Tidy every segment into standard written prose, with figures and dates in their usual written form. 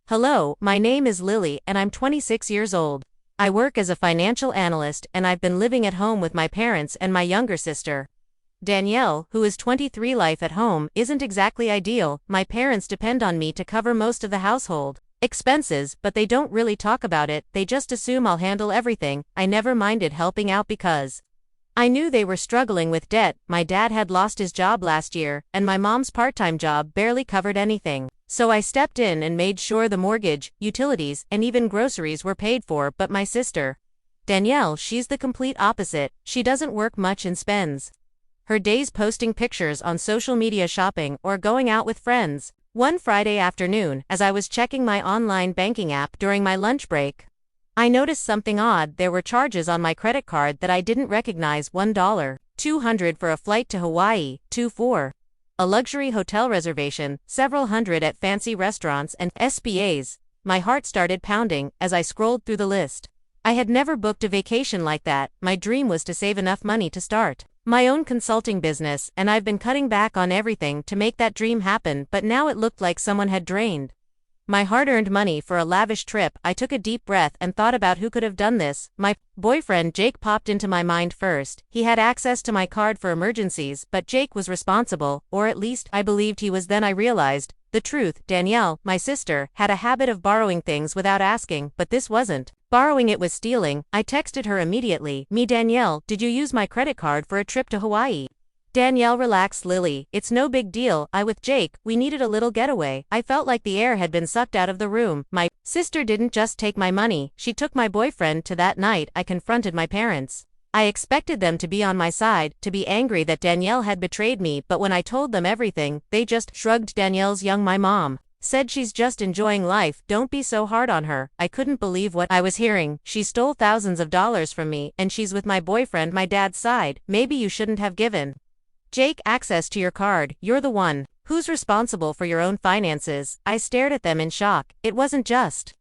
Hello, my name is Lily and I'm 26 years old. I work as a financial analyst and I've been living at home with my parents and my younger sister. Danielle, who is 23. Life at home isn't exactly ideal. My parents depend on me to cover most of the household expenses, but they don't really talk about it, they just assume I'll handle everything. I never minded helping out because I knew they were struggling with debt. My dad had lost his job last year, and my mom's part-time job barely covered anything. So I stepped in and made sure the mortgage, utilities, and even groceries were paid for. But my sister, Danielle, she's the complete opposite. She doesn't work much and spends her days posting pictures on social media, shopping, or going out with friends. One Friday afternoon, as I was checking my online banking app during my lunch break, I noticed something odd. There were charges on my credit card that I didn't recognize. $1, $200 for a flight to Hawaii, $2 for a luxury hotel reservation, several hundred at fancy restaurants and SPAs. My heart started pounding as I scrolled through the list. I had never booked a vacation like that. My dream was to save enough money to start my own consulting business, and I've been cutting back on everything to make that dream happen, but now it looked like someone had drained my hard-earned money for a lavish trip. I took a deep breath and thought about who could have done this. My boyfriend Jake popped into my mind first. He had access to my card for emergencies, but Jake was responsible, or at least I believed he was. Then I realized the truth. Danielle, my sister, had a habit of borrowing things without asking, but this wasn't borrowing, it was stealing. I texted her immediately. Danielle, did you use my credit card for a trip to Hawaii? Danielle, relax Lily, it's no big deal. With Jake, we needed a little getaway. I felt like the air had been sucked out of the room. My sister didn't just take my money, she took my boyfriend to. That night, I confronted my parents. I expected them to be on my side, to be angry that Danielle had betrayed me, but when I told them everything, they just shrugged. Danielle's young, my mom said she's just enjoying life, don't be so hard on her. I couldn't believe what I was hearing. She stole thousands of dollars from me, and she's with my boyfriend. My dad's side. Maybe you shouldn't have given Jake access to your card. You're the one who's responsible for your own finances. I stared at them in shock. It wasn't just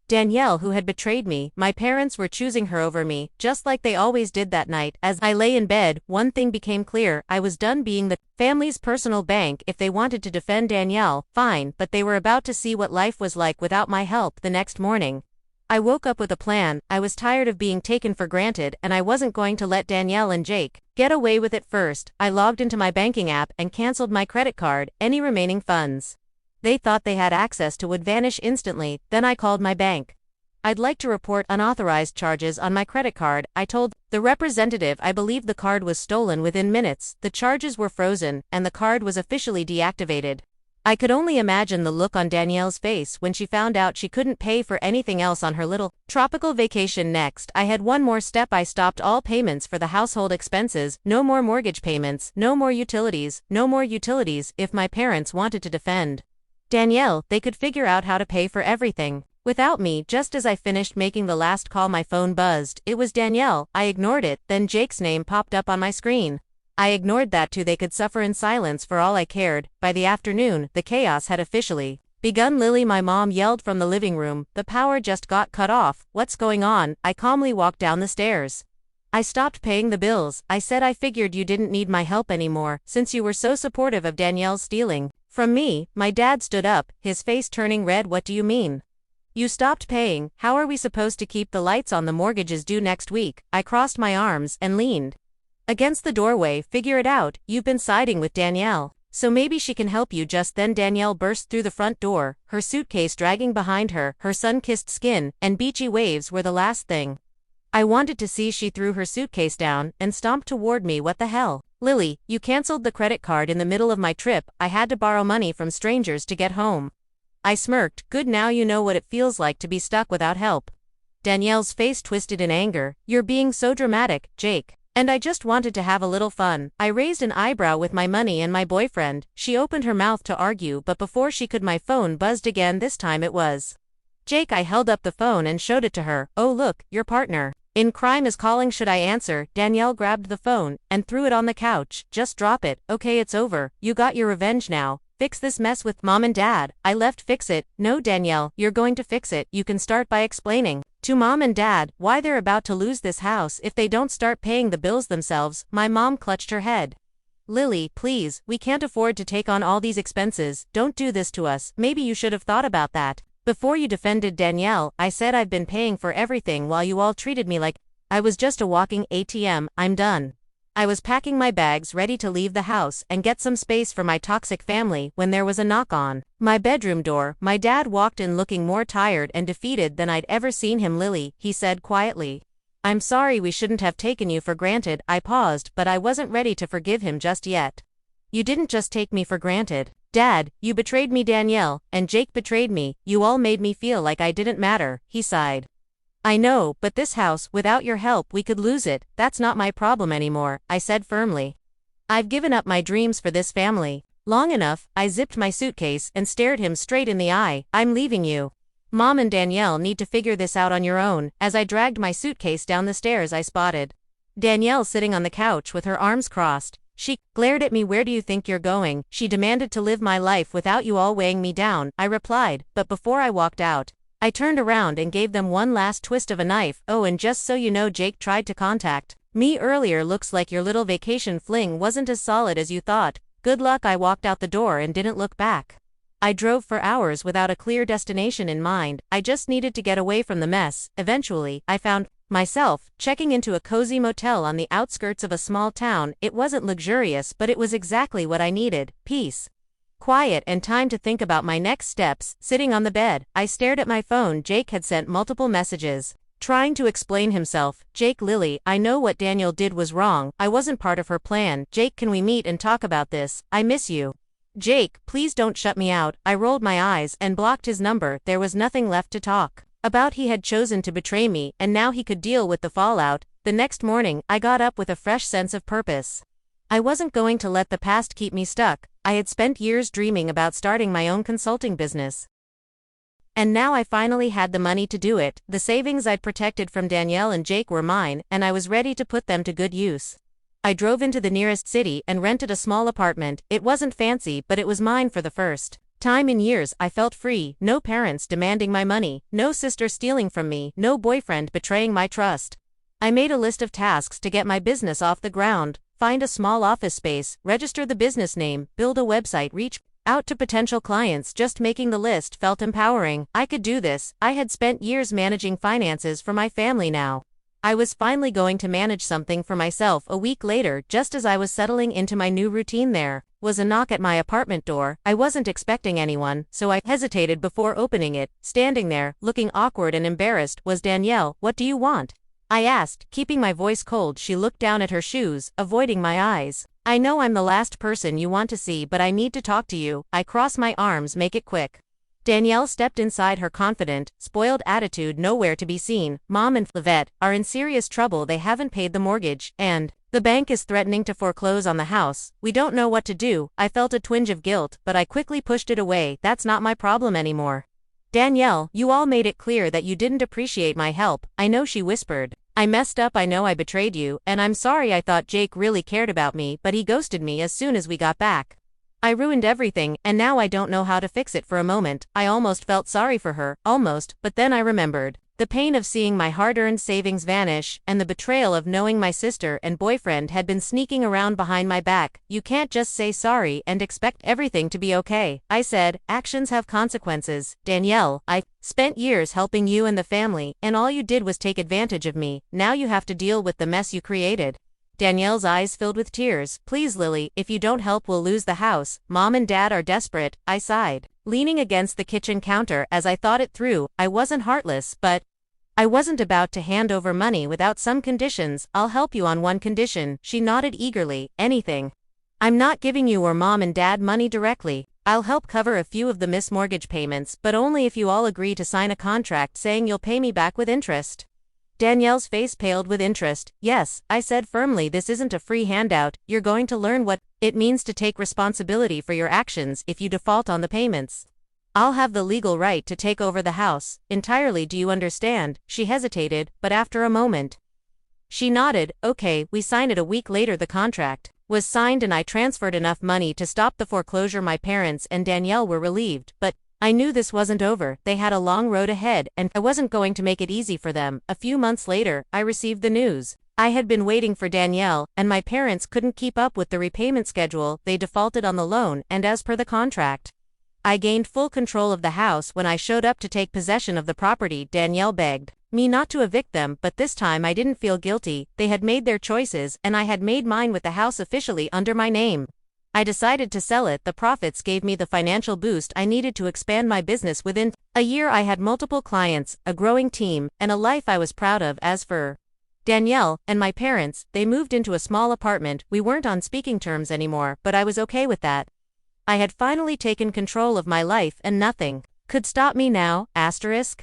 Danielle who had betrayed me. My parents were choosing her over me, just like they always did. That night, as I lay in bed, one thing became clear. I was done being the family's personal bank. If they wanted to defend Danielle, fine, but they were about to see what life was like without my help. The next morning, I woke up with a plan. I was tired of being taken for granted, and I wasn't going to let Danielle and Jake get away with it. First, I logged into my banking app and canceled my credit card. Any remaining funds they thought they had access to would vanish instantly. Then I called my bank. I'd like to report unauthorized charges on my credit card, I told the representative. I believed the card was stolen. Within minutes, the charges were frozen, and the card was officially deactivated. I could only imagine the look on Danielle's face when she found out she couldn't pay for anything else on her little tropical vacation. Next, I had one more step. I stopped all payments for the household expenses. No more mortgage payments, no more utilities, no more utilities. If my parents wanted to defend Danielle, they could figure out how to pay for everything without me. Just as I finished making the last call, my phone buzzed. It was Danielle. I ignored it. Then Jake's name popped up on my screen. I ignored that too. They could suffer in silence for all I cared. By the afternoon, the chaos had officially begun. Lily, my mom yelled from the living room, the power just got cut off. What's going on? I calmly walked down the stairs. I stopped paying the bills. I said I figured you didn't need my help anymore, since you were so supportive of Danielle's stealing from me. My dad stood up, his face turning red. What do you mean? You stopped paying? How are we supposed to keep the lights on? The mortgage is due next week. I crossed my arms and leaned against the doorway. Figure it out. You've been siding with Danielle, so maybe she can help you. Just then Danielle burst through the front door, her suitcase dragging behind her. Her sun-kissed skin and beachy waves were the last thing I wanted to see. She threw her suitcase down and stomped toward me. What the hell? Lily, you canceled the credit card in the middle of my trip. I had to borrow money from strangers to get home. I smirked. Good, now you know what it feels like to be stuck without help. Danielle's face twisted in anger. You're being so dramatic, Jake. And I just wanted to have a little fun. I raised an eyebrow. With my money and my boyfriend. She opened her mouth to argue, but before she could, my phone buzzed again. This time it was Jake. I held up the phone and showed it to her. Oh look, your partner in crime is calling. Should I answer? Danielle grabbed the phone and threw it on the couch. Just drop it. Okay, it's over. You got your revenge now. Fix this mess with mom and dad. I left. Fix it. No, Danielle, you're going to fix it. You can start by explaining to mom and dad why they're about to lose this house if they don't start paying the bills themselves. My mom clutched her head. Lily, please, we can't afford to take on all these expenses. Don't do this to us. Maybe you should have thought about that. Before you defended Danielle, I said I've been paying for everything while you all treated me like I was just a walking ATM. I'm done. I was packing my bags ready to leave the house and get some space for my toxic family when there was a knock on my bedroom door. My dad walked in looking more tired and defeated than I'd ever seen him. Lily, he said quietly. I'm sorry, we shouldn't have taken you for granted. I paused, but I wasn't ready to forgive him just yet. You didn't just take me for granted. Dad, you betrayed me. Danielle and Jake betrayed me. You all made me feel like I didn't matter, he sighed. I know, but this house, without your help we could lose it. That's not my problem anymore, I said firmly. I've given up my dreams for this family. Long enough. I zipped my suitcase and stared him straight in the eye. I'm leaving you. Mom and Danielle need to figure this out on your own. As I dragged my suitcase down the stairs, I spotted Danielle sitting on the couch with her arms crossed. She glared at me. Where do you think you're going? She demanded. To live my life without you all weighing me down, I replied, but before I walked out, I turned around and gave them one last twist of a knife. Oh, and just so you know, Jake tried to contact me earlier. Looks like your little vacation fling wasn't as solid as you thought. Good luck. I walked out the door and didn't look back. I drove for hours without a clear destination in mind. I just needed to get away from the mess. Eventually, I found myself checking into a cozy motel on the outskirts of a small town. It wasn't luxurious, but it was exactly what I needed: peace, quiet, and time to think about my next steps. Sitting on the bed, I stared at my phone. Jake had sent multiple messages, trying to explain himself. Jake, Lily, I know what Danielle did was wrong. I wasn't part of her plan. Jake, can we meet and talk about this? I miss you. Jake, please don't shut me out. I rolled my eyes and blocked his number. There was nothing left to talk about. He had chosen to betray me, and now he could deal with the fallout. The next morning, I got up with a fresh sense of purpose. I wasn't going to let the past keep me stuck. I had spent years dreaming about starting my own consulting business, and now I finally had the money to do it. The savings I'd protected from Danielle and Jake were mine, and I was ready to put them to good use. I drove into the nearest city and rented a small apartment. It wasn't fancy, but it was mine. For the first time in years, I felt free. No parents demanding my money, no sister stealing from me, no boyfriend betraying my trust. I made a list of tasks to get my business off the ground: find a small office space, register the business name, build a website, reach out to potential clients. Just making the list felt empowering. I could do this. I had spent years managing finances for my family. Now I was finally going to manage something for myself. A week later, just as I was settling into my new routine, there was a knock at my apartment door. I wasn't expecting anyone, so I hesitated before opening it. Standing there, looking awkward and embarrassed, was Danielle. What do you want? I asked, keeping my voice cold. She looked down at her shoes, avoiding my eyes. I know I'm the last person you want to see, but I need to talk to you. I crossed my arms. Make it quick. Danielle stepped inside, her confident, spoiled attitude nowhere to be seen. Mom and Livette are in serious trouble. They haven't paid the mortgage, and the bank is threatening to foreclose on the house. We don't know what to do. I felt a twinge of guilt, but I quickly pushed it away. That's not my problem anymore. Danielle, you all made it clear that you didn't appreciate my help. I know, she whispered. I messed up. I know I betrayed you, and I'm sorry. I thought Jake really cared about me, but he ghosted me as soon as we got back. I ruined everything, and now I don't know how to fix it. For a moment, I almost felt sorry for her, but then I remembered the pain of seeing my hard-earned savings vanish, and the betrayal of knowing my sister and boyfriend had been sneaking around behind my back. You can't just say sorry and expect everything to be okay, I said. Actions have consequences. Danielle, I spent years helping you and the family, and all you did was take advantage of me. Now you have to deal with the mess you created. Danielle's eyes filled with tears. Please, Lily, if you don't help, we'll lose the house. Mom and Dad are desperate, I sighed, leaning against the kitchen counter. As I thought it through, I wasn't heartless, but I wasn't about to hand over money without some conditions. I'll help you on one condition. She nodded eagerly. Anything? I'm not giving you or Mom and Dad money directly. I'll help cover a few of the missed mortgage payments, but only if you all agree to sign a contract saying you'll pay me back with interest. Danielle's face paled with interest. Yes, I said firmly. This isn't a free handout. You're going to learn what it means to take responsibility for your actions if you default on the payments. I'll have the legal right to take over the house entirely. Do you understand? She hesitated, but after a moment, she nodded. Okay. We signed it. A week later, the contract was signed and I transferred enough money to stop the foreclosure. My parents and Danielle were relieved, but I knew this wasn't over. They had a long road ahead, and I wasn't going to make it easy for them. A few months later, I received the news. I had been waiting for Danielle, and my parents couldn't keep up with the repayment schedule. They defaulted on the loan, and as per the contract, I gained full control of the house when I showed up to take possession of the property. Danielle begged me not to evict them, but this time I didn't feel guilty. They had made their choices, and I had made mine with the house officially under my name. I decided to sell it. The profits gave me the financial boost I needed to expand my business. Within a year, I had multiple clients, a growing team, and a life I was proud of. As for Danielle and my parents, they moved into a small apartment. We weren't on speaking terms anymore, but I was okay with that. I had finally taken control of my life, and nothing could stop me now. Asterisk.